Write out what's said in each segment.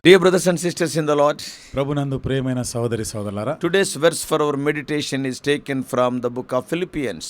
Dear brothers and sisters in the Lord, ప్రభునందు ప్రియమైన సహోదరి సహోదరులారా, today's verse for our meditation is taken from the book of Philippians,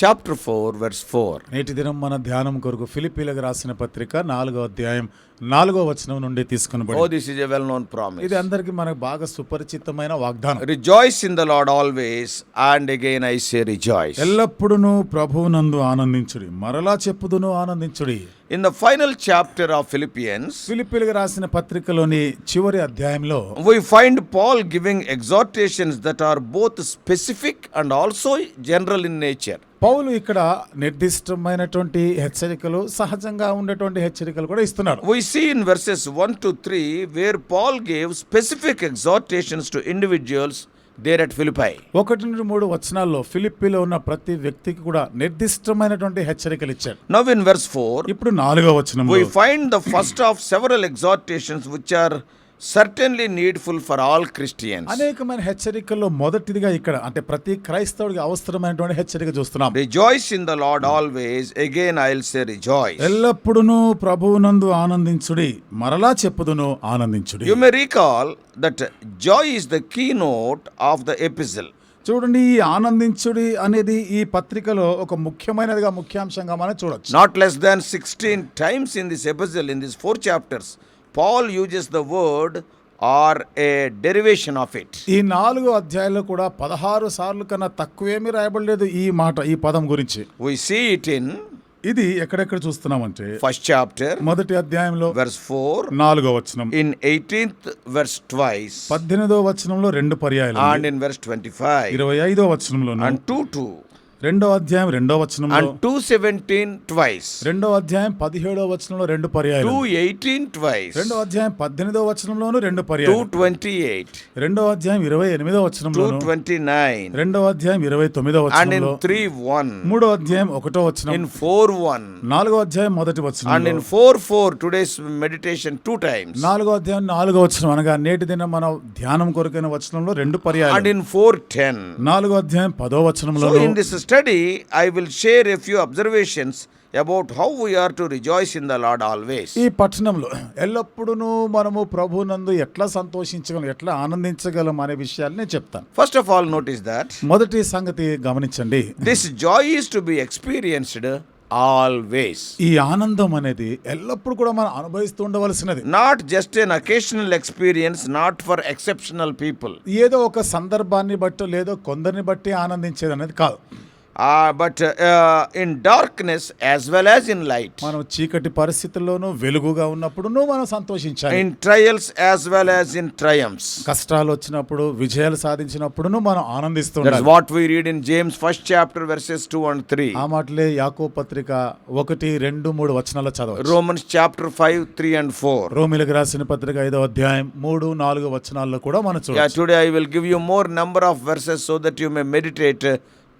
chapter 4, verse 4. నేటి దినం మన ధ్యానం కొరకు ఫిలిప్పీలకు రాసిన పత్రిక 4వ అధ్యాయం 4వ వచనం నుండి Oh, తీసుకొనబడింది. this is a well-known promise. ఇది అందరికీ మనకు బాగా సుపరిచితమైన వాగ్దానం. Rejoice in the Lord always, and again I say rejoice. ఎల్లప్పుడూ ప్రభువునందు ఆనందించుడి, మరలా చెప్పుదును ఆనందించుడి. In the final chapter of Philippians, ఫిలిప్పీలకు రాసిన పత్రికలోని చివరి అధ్యాయంలో we find Paul giving exhortations that are both specific and also general in nature. పౌలు ఇక్కడ నిర్దిష్టమైనటువంటి హెచ్చరికలు, సహజంగా ఉండేటువంటి హెచ్చరికలు కూడా ఇస్తున్నాడు. We see in verses 1 to 3 where Paul gave specific exhortations to individuals there at Philippi. 1-3 వచనాల్లో ఫిలిప్పీలో ఉన్న ప్రతి వ్యక్తికి కూడా నిర్దిష్టమైనటువంటి హెచ్చరికలు ఇచ్చాడు. Now in verse 4, ఇప్పుడు 4వ వచనంలో we find the first of several exhortations which are certainly needful for all Christians. అనేకమైన హెచ్చరికల్లో మొదటిదిగా ఇక్కడ అంటే ప్రతి క్రైస్తవుడికి అవసరమైనటువంటి హెచ్చరిక చూస్తున్నాం. Rejoice in the Lord always, again I'll say rejoice. ఎల్లప్పుడూ ప్రభువునందు ఆనందించుడి, మరలా చెప్పుదును ఆనందించుడి. You may recall that joy is the keynote of the epistle. చూడండి, ఈ ఆనందించుడి అనేది ఈ పత్రికలో ఒక ముఖ్యమైనదిగా, ముఖ్యాంశంగా మనం చూడొచ్చు. Not less than 16 times in this epistle, in these 4 chapters, Paul uses the word or a derivation of it. ఈ 4 అధ్యాయాల్లో కూడా 16 సార్లు కన్నా తక్కువేమీ రాయబడలేదు ఈ మాట, ఈ పదం గురించి. We see it in ఇది ఎక్కడెక్కడ చూస్తున్నామంటే first chapter, మొదటి అధ్యాయంలో verse 4, 4వ వచనం, in 18th verse twice, 18వ వచనంలో 2 పర్యాయాలు, and in verse 25, 25వ వచనంలోను, and 2:2, 2వ అధ్యాయం 2వ వచనంలో, and 2:17 twice, 2వ అధ్యాయం 17వ వచనంలో 2 పర్యాయాలు, 2:18 twice, 2వ అధ్యాయం 18వ వచనంలోను 2 పర్యాయాలు, 2:28, 2వ అధ్యాయం 28వ వచనంలోను, 2:29, 2వ అధ్యాయం 29వ and in వచనంలో, 3:1, 3వ అధ్యాయం 1వ వచనం, in 4:1, 4వ అధ్యాయం మొదటి and వచనంలో, in 4:4 today's meditation 2 times, 4వ అధ్యాయం 4వ వచనం అనగా నేటి దినం మన ధ్యానం కొరకైన వచనంలో 2 and పర్యాయాలు, in 4:10. 4వ అధ్యాయం 10వ వచనంలో. So in this study I will share a few observations about how we are to rejoice in the Lord always. ఈ పట్టణంలో ఎల్లప్పుడూ మనము ప్రభువునందు ఎట్లా సంతోషించగలం, ఎట్లా ఆనందించగలం అనే విషయాలు నేను చెప్తాను. First of all, notice that మొదటి సంగతి గమనించండి, this joy is to be experienced always, ఈ ఆనందం అనేది ఎల్లప్పుడు కూడా మనం అనుభవిస్తూ ఉండవలసినది. not just an occasional experience, not for exceptional people, ఏదో ఒక సందర్భాన్ని బట్టి లేదో కొందరిని బట్టి ఆనందించేది అనేది కాదు. but in darkness as well as in light, మనం చీకటి పరిస్థితుల్లోనూ వెలుగుగా ఉన్నప్పుడును మనం సంతోషించాలి. in trials as well as in triumphs. కష్టాలు వచ్చినప్పుడు, విజయాలు సాధించినప్పుడును మనం ఆనందిస్తూ That's ఉండాలి. what we read in James 1st chapter verses 2 and 3. ఆ మాటలే యాకోబు పత్రిక 1, 2, 3 వచనాల్లో చదవచ్చు. Romans chapter 5, 3 and 4. రోమీయులకు రాసిన పత్రిక 5వ అధ్యాయం 3, 4 వచనాల్లో కూడా మనం Yeah, చూడవచ్చు. today I will give you more number of verses so that you may meditate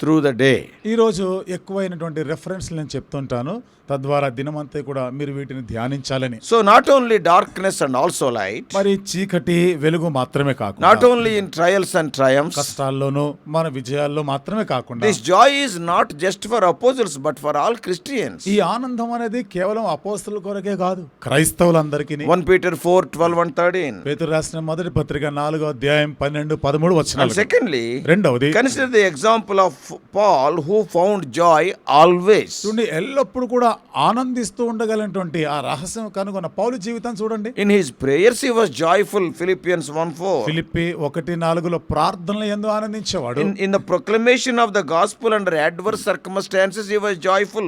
through the day. ఈ రోజు ఎక్కువైనటువంటి రెఫరెన్స్ నేను చెప్తుంటాను, తద్వారా దినమంతా కూడా మీరు వీటిని ధ్యానించాలని. So not only darkness and also light, మరి చీకటి వెలుగు మాత్రమే కాకుండా, not only in trials and triumphs, కష్టాల్లోనూ మన విజయాల్లో మాత్రమే కాకుండా, this joy is not just for apostles but for all Christians. ఈ ఆనందం అనేది కేవలం అపోస్తలుల కొరకే కాదు, క్రైస్తవులందరికీ. 1 Peter 4, 12 and 13. పేతురు రాసిన మొదటి పత్రిక 4వ అధ్యాయం 12, 13 And వచనాలు. secondly, రెండవది, consider the example of Paul who found joy always. చూడండి, ఎల్లప్పుడు కూడా ఆనందిస్తూ ఉండగలిగినటువంటి ఆ రహస్యం కనుగొన్న పౌలు జీవితం చూడండి. In his prayers he was joyful, Philippians 1:4. Philippi 1:4లో ప్రార్థనలు యందు ఆనందించేవాడు. In the proclamation of the gospel under adverse circumstances he was joyful,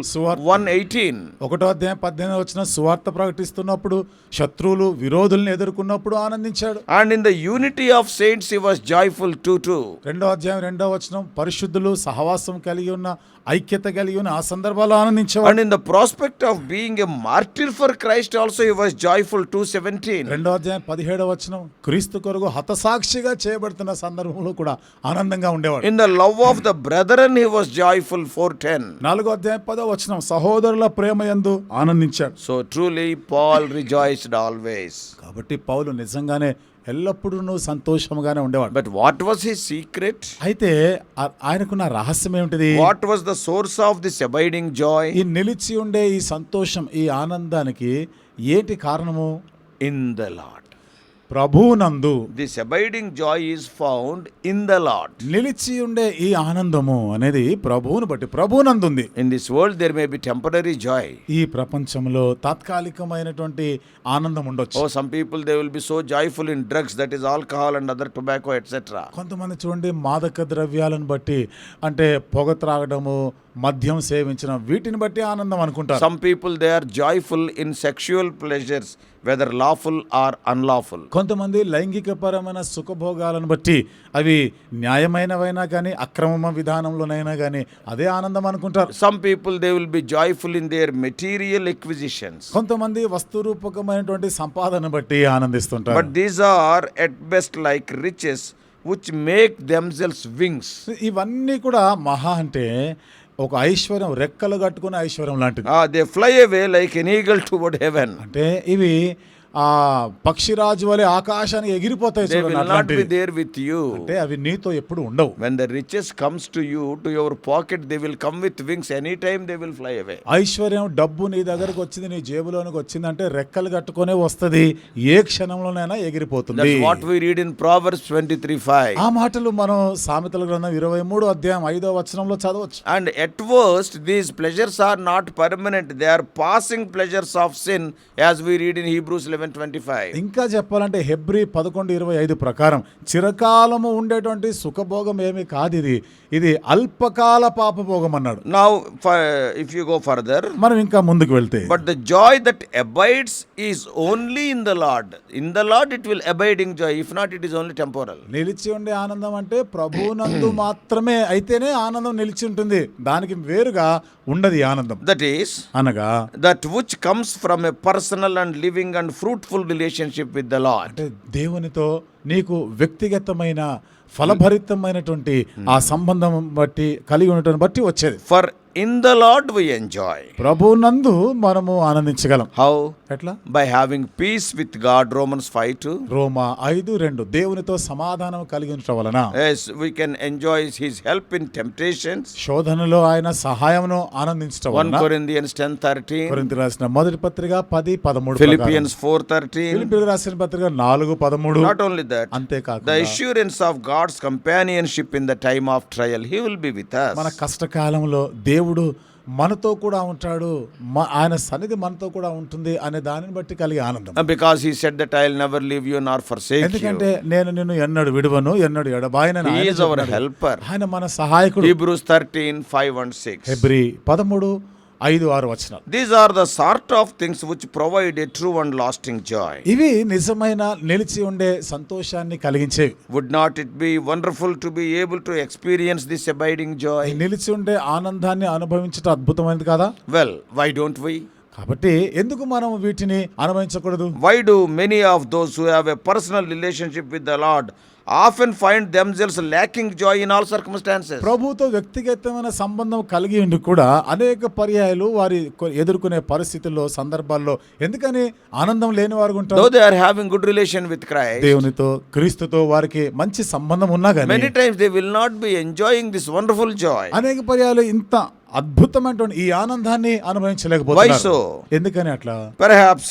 1:18. 1వ అధ్యాయం 18వ వచనం, సువార్త ప్రకటిస్తున్నప్పుడు, శత్రువులు విరోధులను ఎదుర్కొన్నప్పుడు ఆనందించాడు. And in the unity of saints he was joyful, 2:2. 2వ అధ్యాయం 2వ వచనం, పరిశుద్ధులు సహవాసం కలిగి ఉన్న, ఐక్యత కలిగి ఉన్న ఆ సందర్భాల్లో ఆనందించేవాడు. And in the prospect of being a martyr for Christ also he was joyful, 2:17. 2వ అధ్యాయం 17వ వచనం, క్రీస్తు కొరకు హతసాక్షిగా చేయబడుతున్న సందర్భంలో కూడా ఆనందంగా ఉండేవాడు. In the love of the brethren he was joyful, 4:10. 4వ అధ్యాయం 10వ వచనం, సహోదరుల ప్రేమ యందు ఆనందించాడు. So truly Paul rejoiced always. కాబట్టి పౌలు నిజంగానే ఎల్లప్పుడూ సంతోషంగానే ఉండేవాడు. But what was his secret? అయితే ఆయనకున్న రహస్యం ఏమిటిది? What was the source of this abiding joy? ఈ నిలిచి ఉండే ఈ సంతోషం, ఈ ఆనందానికి ఏంటి కారణము? In the Lord. ప్రభువునందు This abiding joy is found in the Lord. నిలిచి ఉండే ఈ ఆనందము అనేది ప్రభువును బట్టి ప్రభువునందు ఉంది. In this world there may be temporary joy. ఈ ప్రపంచంలో తాత్కాలికమైనటువంటి ఆనందం ఉండొచ్చు. Oh, some people they will be so joyful in drugs, that is alcohol and other tobacco, etc. కొంతమంది చూడండి మాదక ద్రవ్యాలను బట్టి అంటే పొగ త్రాగడము, మద్యం సేవించడం, వీటిని బట్టి ఆనందం అనుకుంటారు. Some people they are joyful in sexual pleasures, whether lawful or unlawful. కొంతమంది లైంగికపరమైన సుఖభోగాలను బట్టి అవి న్యాయమైనవైనా కానీ అక్రమ విధానంలోనైనా కానీ అదే ఆనందం అనుకుంటారు. Some people they will be joyful in their material acquisitions. కొంతమంది వస్తురూపకమైనటువంటి సంపాదన బట్టి ఆనందిస్తుంటారు. But these are at best like riches which make themselves wings. ఇవన్నీ కూడా మహా అంటే ఒక ఐశ్వర్యం, రెక్కలు కట్టుకునే ఐశ్వర్యం లాంటిది. They fly away like an eagle toward heaven. అంటే ఇవి ఆ పక్షిరాజు వలె ఆకాశానికి ఎగిరిపోతాయి They చూడండి, will not అట్లాంటివి. be there with you. అంటే అవి నీతో ఎప్పుడు ఉండవు. When the riches comes to you, to your pocket, they will come with wings. Anytime they will fly away. ఐశ్వర్యం, డబ్బు నీ దగ్గరకు వచ్చింది, నీ జేబులోనికి వచ్చింది అంటే రెక్కలు కట్టుకునే వస్తది, ఏ క్షణంలోనైనా ఎగిరిపోతుంది. That's what we read in Proverbs 23:5. ఆ మాటలు మనం సామెతల గ్రంథం 23వ అధ్యాయం 5వ వచనంలో చదవచ్చు. And at worst, these pleasures are not permanent. They are passing pleasures of sin, as we read in Hebrews 11:25. ఇంకా చెప్పాలంటే హెబ్రీ 11:25 ప్రకారం చిరకాలము ఉండేటువంటి సుఖభోగం ఏమీ కాదు ఇది, ఇది అల్పకాల పాపభోగం అన్నాడు. Now, if you go further, మనం ఇంకా ముందుకు వెళ్తే, but the joy that abides is only in the Lord. In the Lord it will abiding joy. If not, it is only temporal. నిలిచి ఉండే ఆనందం అంటే ప్రభువునందు మాత్రమే అయితేనే ఆనందం నిలిచి ఉంటుంది, దానికి వేరుగా ఉండదు ఈ ఆనందం. That is, అనగా that which comes from a personal and living and fruitful relationship with the Lord. అంటే దేవునితో నీకు వ్యక్తిగతమైన ఫలభరితమైనటువంటి ఆ సంబంధం బట్టి కలిగి ఉండటం బట్టి వచ్చేది. For in the Lord we enjoy. ప్రభువునందు మనము ఆనందించగలం. How? ఎట్లా? By having peace with God. Romans 5:2. రోమా 5:2 దేవునితో సమాధానం కలిగి ఉండటం వలన Yes, we can enjoy His help in temptations. శోధనలో ఆయన సహాయమును ఆనందించటం 1 వలన Corinthians 10:13. కొరింథీ రాసిన మొదటి పత్రిక 10:13, Philippians 4:13. ఫిలిప్పీయులకు రాసిన పత్రిక 4:13. Not only that, the అంతేకాకుండా assurance of God's companionship in the time of trial. He will be with మన us. కష్టకాలంలో దేవుడు మనతో కూడా ఉంటాడు, ఆయన సన్నిధి మనతో కూడా ఉంటుంది అనే దానిని బట్టి కలిగే ఆనందం. Because He said that I'll never leave you nor forsake ఎందుకంటే you. నేను నిన్ను ఎన్నడు విడువను, ఎన్నడు ఎడబాయనని He ఆయన is our చెప్పినాడు. helper. ఆయన మన సహాయకుడు. Hebrews 13:5 and 6. హెబ్రీ 13:5-6 వచనాలు. These are the sort of things which provide a true and lasting joy. ఇవి నిజమైన నిలిచి ఉండే సంతోషాన్ని కలిగించేవి. Would not it be wonderful to be able to experience this abiding joy? నిలిచి ఉండే ఆనందాన్ని అనుభవించడం అద్భుతమైనది కదా. Well, why don't we? కాబట్టి ఎందుకు మనం వీటిని అనుభవించకూడదు? Why do many of those who have a personal relationship with the Lord often find themselves lacking joy in all circumstances? ప్రభువుతో వ్యక్తిగతమైన సంబంధం కలిగి ఉండి కూడా అనేక పర్యాయాలు వారి ఎదుర్కొనే పరిస్థితుల్లో, సందర్భాల్లో ఎందుకని ఆనందం లేని వారు ఉంటారు? Though they are having good relation with Christ, దేవునితో, క్రీస్తుతో వారికి మంచి సంబంధం ఉన్నా కానీ many times they will not be enjoying this wonderful joy. అనేక పర్యాయాలు ఇంత అద్భుతమైనటువంటి ఈ ఆనందాన్ని అనుభవించలేకపోతున్నారు. Why so? ఎందుకని అట్లా? Perhaps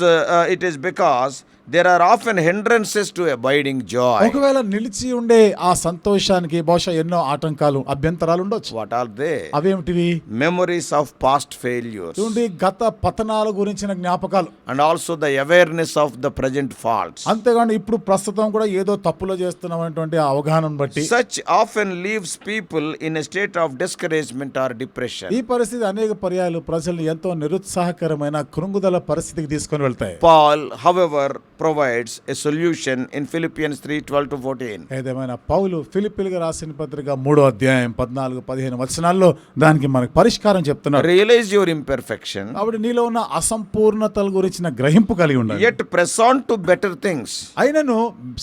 it is because there are often hindrances to abiding joy. ఒకవేళ నిలిచి ఉండే ఆ సంతోషానికి బహుశా ఎన్నో ఆటంకాలు, అభ్యంతరాలు ఉండొచ్చు. What are they? అవేమిటివి? Memories of past failures, చూడండి, గత పతనాల గురించిన జ్ఞాపకాలు, and also the awareness of the present faults. అంతేగాని ఇప్పుడు ప్రస్తుతం కూడా ఏదో తప్పులో చేస్తున్నామనేటువంటి ఆ అవగాహనను బట్టి Such often leaves people in a state of discouragement or depression. ఈ పరిస్థితి అనేక పర్యాయాలు ప్రజల్ని ఎంతో నిరుత్సాహకరమైన కృంగుదల పరిస్థితికి తీసుకొని వెళ్తాయి. Paul, however, provides a solution in Philippians 3:12-14. ఏదేమైనా పౌలు ఫిలిప్పీయులకు రాసిన పత్రిక 3వ అధ్యాయం 14-15 వచనాల్లో దానికి మనకు పరిష్కారం చెప్తున్నారు. Realize your imperfection, కాబట్టి నీలో ఉన్న అసంపూర్ణతల గురించిన గ్రహింపు కలిగి ఉండాలి. yet press on to better things. అయినను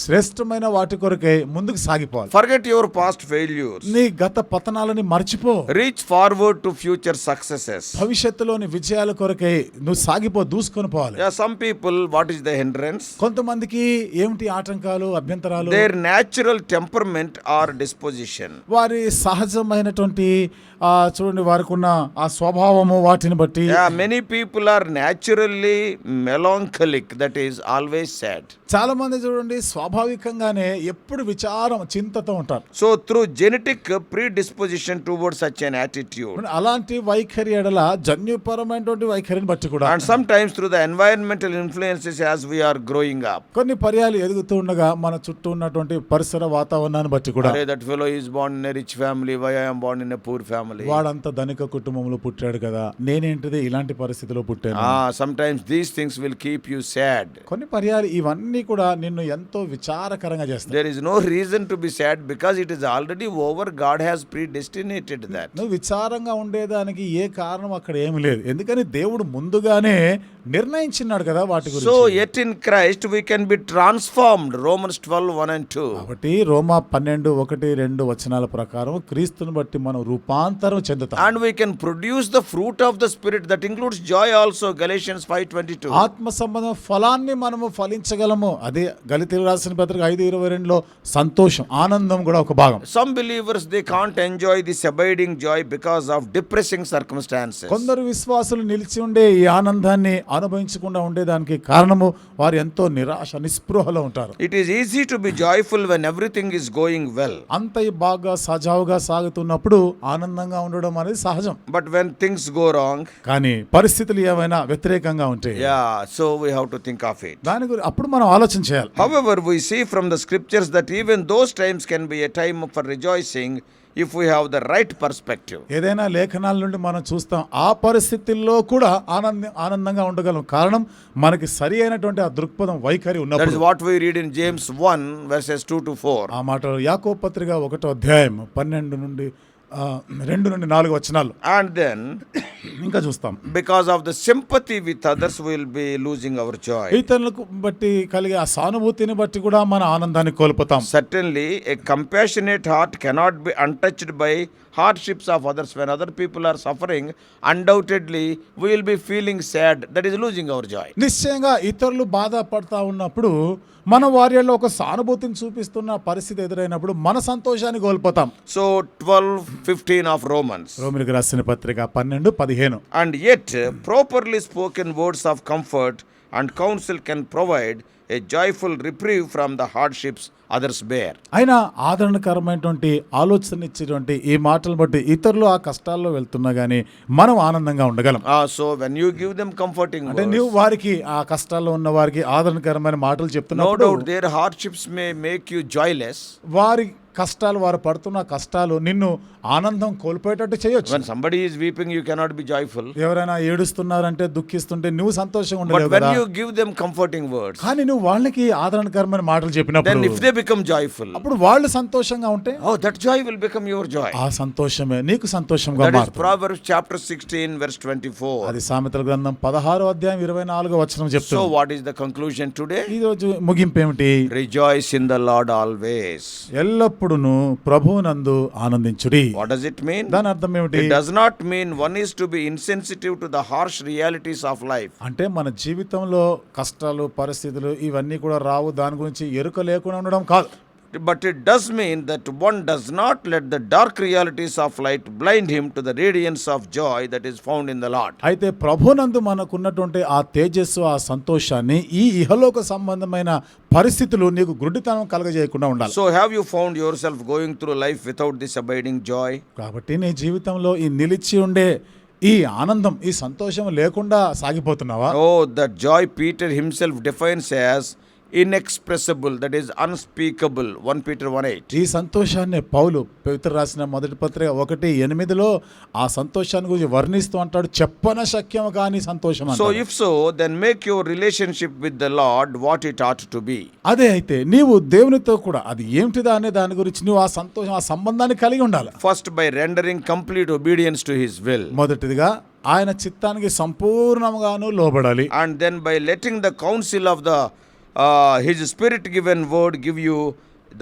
శ్రేష్టమైన వాటి కొరకై ముందుకు సాగిపోవాలి. Forget your past failures. నీ గత పతనాలని మర్చిపో. Reach forward to future successes. భవిష్యత్తులోని విజయాల కొరకై నువ్వు సాగిపో, దూసుకొని పోవాలి. Yeah, some people, what is the hindrance? hindrance, కొంతమందికి ఏమిటి ఆటంకాలు, అభ్యంతరాలు? their natural temperament or disposition. వారి సహజమైనటువంటి చూడండి వారికి ఉన్న ఆ స్వభావము వాటిని బట్టి. Yeah, many people are naturally melancholic, that is always sad. చాలా మంది చూడండి స్వాభావికంగానే ఎప్పుడు విచారం, చింతతో ఉంటారు. So through genetic predisposition towards such an attitude, అలాంటి వైఖరి ఎడల జన్యుపరమైనటువంటి వైఖరిని బట్టి కూడా, and sometimes through the environmental influences as we are growing up. కొన్ని పర్యాలు ఎదుగుతూ ఉండగా మన చుట్టూ ఉన్నటువంటి పరిసర వాతావరణాన్ని బట్టి కూడా, Arey, that fellow is born in a rich family, why I am born in a poor family. వాడంత ధనిక కుటుంబంలో పుట్టాడు కదా, నేనేంటిది ఇలాంటి పరిస్థితిలో పుట్టాను. Sometimes these things will keep you sad. కొన్ని పర్యాలు ఇవన్నీ కూడా నిన్ను ఎంతో విచారకరంగా చేస్తాయి. There is no reason to be sad because it is already over. God has predestinated that. నువ్వు విచారంగా ఉండేదానికి ఏ కారణం అక్కడ ఏమి లేదు, ఎందుకని దేవుడు ముందుగానే నిర్ణయించినాడు కదా వాటి గురించి. So yet in Christ we can be transformed. Romans 12:1 and 2. కాబట్టి రోమా 12:1-2 వచనాల ప్రకారం క్రీస్తుని బట్టి మనం రూపాంతరం చెందుతాం. And we can produce the fruit of the Spirit, that includes joy also. Galatians 5:22. ఆత్మ సంబంధం ఫలాన్ని మనము ఫలించగలము. అదే గలితీయులకు రాసిన పత్రిక 5:22లో సంతోషం, ఆనందం కూడా ఒక భాగం. Some believers, they can't enjoy this abiding joy because of depressing circumstances. కొందరు విశ్వాసులు నిలిచి ఉండే ఈ ఆనందాన్ని అనుభవించకుండా ఉండేదానికి కారణము వారు ఎంతో నిరాశ, నిస్పృహలో ఉంటారు. It is easy to be joyful when everything is going well. అంత బాగా సజావుగా సాగుతున్నప్పుడు ఆనందంగా ఉండడం అనేది సహజం. But when things go wrong, కానీ పరిస్థితులు ఏమైనా వ్యతిరేకంగా ఉంటే, so we have to think of it. దాని గురించి అప్పుడు మనం ఆలోచన చేయాలి. However, we see from the scriptures that even those times can be a time for rejoicing if we have the right perspective. ఏదైనా లేఖనాల నుండి మనం చూస్తాం, ఆ పరిస్థితుల్లో కూడా ఆనందంగా ఉండగలం. కారణం మనకి సరి అయినటువంటి ఆ దృక్పథం, వైఖరి ఉన్నప్పుడు. That is what we read in James 1 verses 2 to 4. ఆ మాట యాకోబు పత్రిక 1వ అధ్యాయం 2 నుండి 4 వచనాలు. And then ఇంకా చూస్తాం, because of the sympathy with others we will be losing our joy. ఇతరులకు బట్టి కలిగే ఆ సానుభూతిని బట్టి కూడా మన ఆనందాన్ని కోల్పోతాం. Certainly a compassionate heart cannot be untouched by hardships of others. When other people are suffering, undoubtedly we will be feeling sad, that is losing our joy. నిశ్చయంగా ఇతరులు బాధపడతా ఉన్నప్పుడు మన వారిలో ఒక సానుభూతిని చూపిస్తున్న పరిస్థితి ఎదురైనప్పుడు మన సంతోషాన్ని కోల్పోతాం. So 12:15 of Romans. రోమీయులకు రాసిన పత్రిక 12:15. And yet properly spoken words of comfort and counsel can provide a joyful reprieve from the hardships others bear. అయినా ఆదరణకరమైనటువంటి ఆలోచన ఇచ్చేటువంటి ఈ మాటలు బట్టి ఇతరులు ఆ కష్టాల్లో వెళ్తున్నా గానీ మనం ఆనందంగా ఉండగలం. So when you give them comforting అంటే words, నువ్వు వారికి ఆ కష్టాల్లో ఉన్న వారికి ఆదరణకరమైన మాటలు no చెప్తున్నప్పుడు doubt their hardships may make you joyless. వారి కష్టాలు, వారు పడుతున్న కష్టాలు నిన్ను ఆనందం కోల్పోయేటట్టు చేయొచ్చు. When somebody is weeping, you cannot be joyful. ఎవరైనా ఏడుస్తున్నారంటే, దుఃఖిస్తుంటే నువ్వు సంతోషంగా But ఉండలేవు when కదా. you give them comforting words, కానీ నువ్వు వాళ్ళకి ఆదరణకరమైన మాటలు then చెప్పినప్పుడు, if they become joyful, అప్పుడు వాళ్ళు సంతోషంగా ఉంటే that joy will become your joy. ఆ సంతోషమే నీకు సంతోషంగా That is మారుతుంది. Proverbs chapter 16 verse 24. అది సామెతల గ్రంథం 16వ అధ్యాయం 24వ వచనం So చెప్తుంది. what is the conclusion today? ఈ రోజు ముగింపు ఏమిటి? Rejoice in the Lord always. ఎల్లప్పుడూను ప్రభువునందు ఆనందించుడి. What does it mean? దాని అర్థం ఏమిటి? It does not mean one is to be insensitive to the harsh realities of life. అంటే మన జీవితంలో కష్టాలు, పరిస్థితులు ఇవన్నీ కూడా రావు, దాని గురించి ఎరుక లేకుండా ఉండడం కాదు. But it does mean that one does not let the dark realities of light blind him to the radiance of joy that is found in the Lord. అయితే ప్రభునందు మనకున్నటువంటి ఆ తేజస్సు, ఆ సంతోషాన్ని ఈ ఇహలోక సంబంధమైన పరిస్థితులు నీకు గుడ్డితనం కలగజేయకుండా ఉండాలి. So have you found yourself going through life without this abiding joy? కాబట్టి నీ జీవితంలో ఈ నిలిచి ఉండే ఈ ఆనందం, ఈ సంతోషం లేకుండా సాగిపోతున్నావా? Oh, that joy Peter himself defines as inexpressible, that is unspeakable. 1 Peter 1:8. ఈ సంతోషాన్ని పౌలు పేతురు రాసిన మొదటి పత్రిక 1:8లో ఆ సంతోషాన్ని గురించి వర్ణిస్తూ అంటాడు, చెప్పన శక్యం కాని సంతోషం So అంటాడు. if so, then make your relationship with the Lord what it ought to be. అదే అయితే నీవు దేవునితో కూడా అది ఏమిటిదా అనే దాని గురించి నువ్వు ఆ సంతోషం, ఆ సంబంధాన్ని కలిగి ఉండాలి. First by rendering complete obedience to his will. మొదటిదిగా ఆయన చిత్తానికి సంపూర్ణంగాను లోబడాలి. And then by letting the counsel of the his spirit given word give you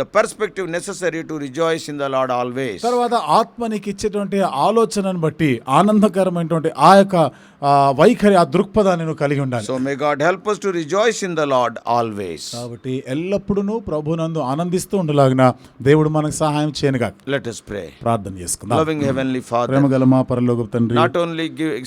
the perspective necessary to rejoice in the Lord always. తర్వాత ఆత్మ నీకు ఇచ్చేటువంటి ఆలోచనను బట్టి ఆనందకరమైనటువంటి ఆ యొక్క వైఖరి, ఆ దృక్పథాన్ని నువ్వు కలిగి ఉండాలి. So may God help us to rejoice in the Lord always. కాబట్టి ఎల్లప్పుడూ ప్రభునందు ఆనందిస్తూ ఉండలాగిన దేవుడు మనకు సహాయం చేయనుగా. Let us pray. ప్రార్థన చేసుకుందాం. Loving Heavenly Father, ప్రేమగల మా పరలోకపు తండ్రి, not only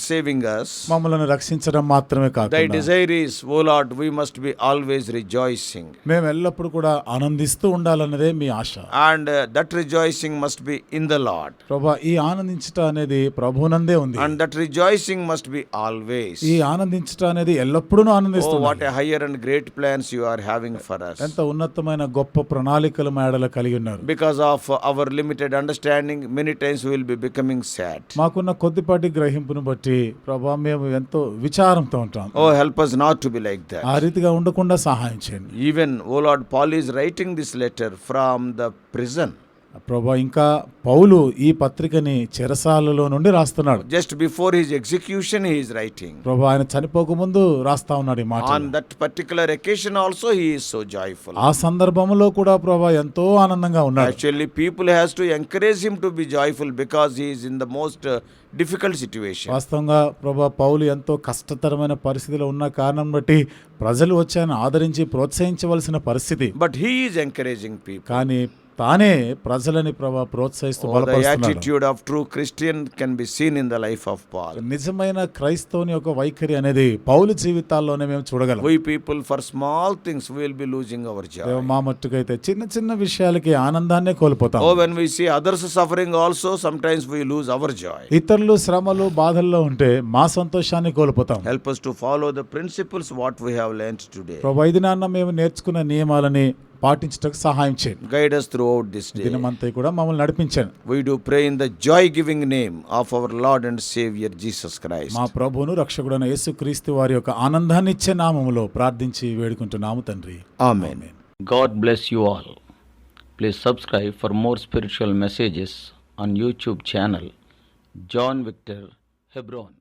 saving us, మమ్మల్ని రక్షించడం మాత్రమే thy కాకుండా desire is, O Lord, we must be always rejoicing. మేము ఎల్లప్పుడూ కూడా ఆనందిస్తూ ఉండాలన్నదే మీ ఆశ. And that rejoicing must be in the Lord. ప్రభా, ఈ ఆనందించట అనేది ప్రభునందే ఉంది. And that rejoicing must be always. ఈ ఆనందించట అనేది ఎల్లప్పుడూ Oh, ఆనందిస్తున్నాం. what a higher and great plans you are having for us. ఎంత ఉన్నతమైన గొప్ప ప్రణాళికలు మేడల కలిగి ఉన్నారు. Because of our limited understanding, many times we will be becoming sad. మాకున్న కొద్దిపాటి గ్రహింపును బట్టి ప్రభా మేము ఎంతో విచారంతో ఉంటాం. Oh, help us not to be like that. ఆ రీతిగా ఉండకుండా సహాయం చేయండి. Even, oh Lord, Paul is writing this letter from the prison. ప్రభా, ఇంకా పౌలు ఈ పత్రికని చెరసాలలో నుండి రాస్తున్నాడు. Just before his execution he is writing. ప్రభా, ఆయన చనిపోక ముందు రాస్తా ఉన్నాడు ఈ మాట. On that particular occasion also he is so joyful. ఆ సందర్భంలో కూడా ప్రభా ఎంతో ఆనందంగా ఉన్నాడు. Actually, people has to encourage him to be joyful because he is in the most difficult situation. వాస్తవంగా ప్రభా, పౌలు ఎంతో కష్టతరమైన పరిస్థితిలో ఉన్న కారణం బట్టి ప్రజలు వచ్చి ఆయన ఆదరించి ప్రోత్సహించవలసిన పరిస్థితి. But he is encouraging people. కానీ తానే ప్రజలని ప్రభా ప్రోత్సహిస్తూ The బలపరుస్తున్నాడు. attitude of true Christian can be seen in the life of Paul. నిజమైన క్రైస్తవుని యొక్క వైఖరి అనేది పౌలు జీవితాల్లోనే మేము చూడగలం. We people, for small things we will be losing our joy. మా మట్టుకైతే చిన్న చిన్న విషయాలకి ఆనందాన్నే కోల్పోతాం. Oh, when we see others suffering also, sometimes we lose our joy. ఇతరులు శ్రమలు బాధల్లో ఉంటే మా సంతోషాన్ని కోల్పోతాం. Help us to follow the principles what we have learnt today. ప్రభా, ఇది నాన్న మేము నేర్చుకున్న నియమాలని పాటించటకు సహాయం చేయండి. Guide us throughout this day. దినమంతా కూడా మమ్మల్ని నడిపించండి. We do pray in the joy-giving name of our Lord and Savior Jesus Christ. మా ప్రభువును రక్షకుడైన యేసుక్రీస్తు వారి యొక్క ఆనందాన్ని ఇచ్చే నామములో ప్రార్థించి వేడుకుంటున్నాము తండ్రి. Amen. God bless you all. Please subscribe for more spiritual messages on YouTube channel John Victor Hebron.